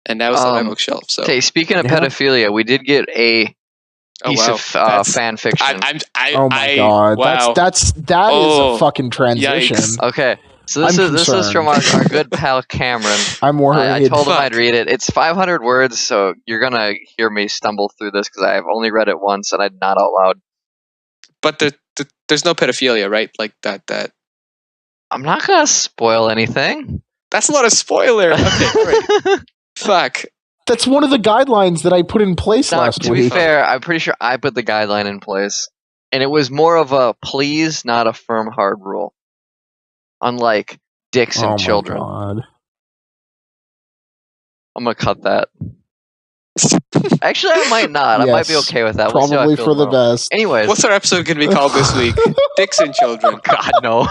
and now it's on my bookshelf. So, okay, speaking of pedophilia, we did get a piece of fan fiction. Oh my god! Wow. That is a fucking transition. Yikes. Okay, so this is from our good pal Cameron. I'm worried. I told him I'd read it. It's 500 words, so you're gonna hear me stumble through this because I've only read it once and I'm not out loud. But there's no pedophilia, right? Like that. I'm not gonna spoil anything. That's not a spoiler. Okay, great. Fuck. That's one of the guidelines that I put in place last week. To be fair, I'm pretty sure I put the guideline in place. And it was more of a please, not a firm, hard rule. Unlike dicks and children. God. I'm going to cut that. Actually, I might not. Yes, I might be okay with that. Probably for the best. Anyways. What's our episode going to be called this week? Dicks and children. God, no.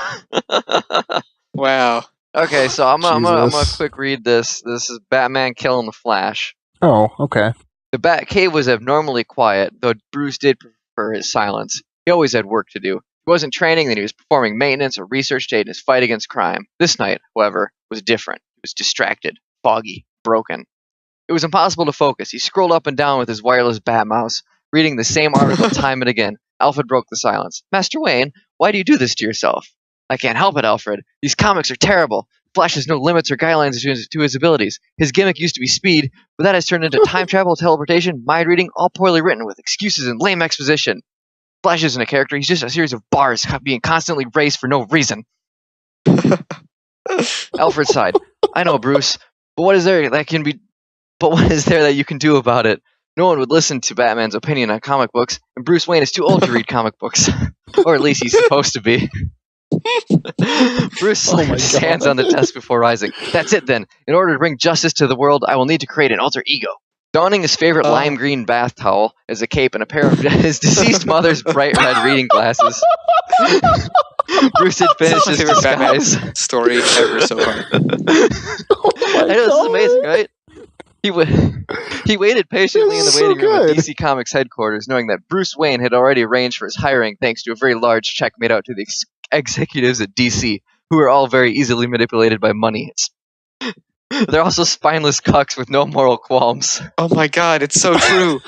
Wow. Okay, so I'm gonna quick read this. This is Batman killing the Flash. Oh, okay. The Batcave was abnormally quiet, though Bruce did prefer his silence. He always had work to do. He wasn't training, then he was performing maintenance or research day in his fight against crime. This night, however, was different. He was distracted, foggy, broken. It was impossible to focus. He scrolled up and down with his wireless bat mouse, reading the same article time and again. Alfred broke the silence. Master Wayne, why do you do this to yourself? I can't help it, Alfred. These comics are terrible. Flash has no limits or guidelines to his abilities. His gimmick used to be speed, but that has turned into time travel, teleportation, mind reading, all poorly written with excuses and lame exposition. Flash isn't a character. He's just a series of bars being constantly raised for no reason. Alfred sighed. I know, Bruce, but what is there that you can do about it? No one would listen to Batman's opinion on comic books, and Bruce Wayne is too old to read comic books. Or at least he's supposed to be. Bruce slammed his hands on the desk before rising. That's it then. In order to bring justice to the world, I will need to create an alter ego. Donning his favorite lime green bath towel as a cape and a pair of his deceased mother's bright red reading glasses, Bruce had finished his disguise. Story ever so far. I know, this is amazing, right? He waited patiently in the waiting room at DC Comics headquarters, knowing that Bruce Wayne had already arranged for his hiring thanks to a very large check made out to the executives at DC, who are all very easily manipulated by money. They're also spineless cucks with no moral qualms. Oh my god, it's so true.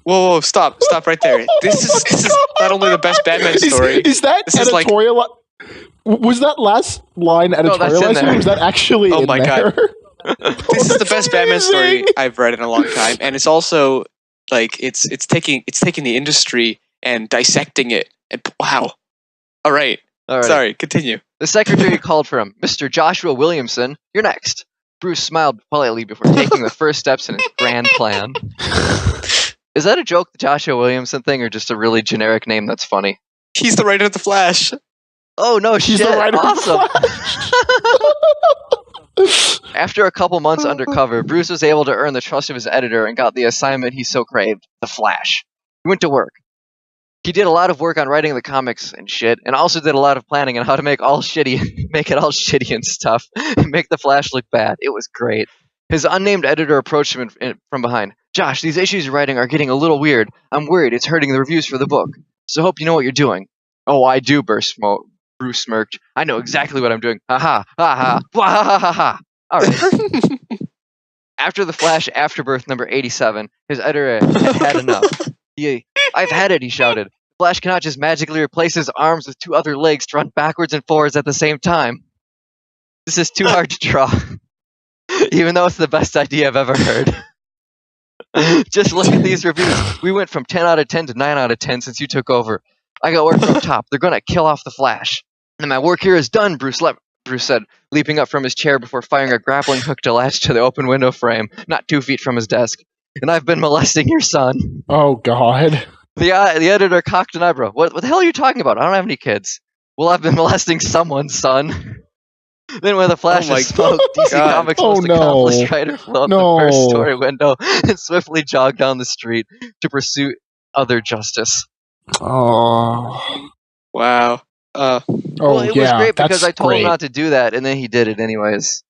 Whoa, stop right there. This is not only the best Batman story. Is that editorial? Was that last line editorialized, or was that actually in there? God. This is the best Batman story I've read in a long time, and it's also like it's taking the industry and dissecting it. And wow. All right. Sorry, continue. The secretary called for him. Mr. Joshua Williamson, you're next. Bruce smiled politely before taking the first steps in his grand plan. Is that a joke, the Joshua Williamson thing, or just a really generic name that's funny? He's the writer of The Flash. Oh, no, She's shit. The writer awesome. Of the Flash. After a couple months undercover, Bruce was able to earn the trust of his editor and got the assignment he so craved, The Flash. He went to work. He did a lot of work on writing the comics and shit, and also did a lot of planning on how to make it all shitty and stuff, and make the Flash look bad. It was great. His unnamed editor approached him from behind. Josh, these issues you're writing are getting a little weird. I'm worried it's hurting the reviews for the book. So hope you know what you're doing. Oh, I do, Bruce smirked. I know exactly what I'm doing. Ha ha, ha ha, wah ha ha ha. All right. After the Flash Afterbirth number 87, his editor had enough. I've had it, he shouted. Flash cannot just magically replace his arms with two other legs to run backwards and forwards at the same time. This is too hard to draw. Even though it's the best idea I've ever heard. Just look at these reviews. We went from 10 out of 10 to 9 out of 10 since you took over. I got word from top. They're going to kill off the Flash. And my work here is done, Bruce said, leaping up from his chair before firing a grappling hook to latch to the open window frame, not 2 feet from his desk. And I've been molesting your son. Oh, God. The editor cocked an eyebrow. What the hell are you talking about? I don't have any kids. Well, I've been molesting someone's son. Then with a flash of smoke, DC Comics' most accomplished writer flew out the first story window and swiftly jogged down the street to pursue other justice. Oh. Wow. Well, it was great because I told him not to do that, and then he did it anyways.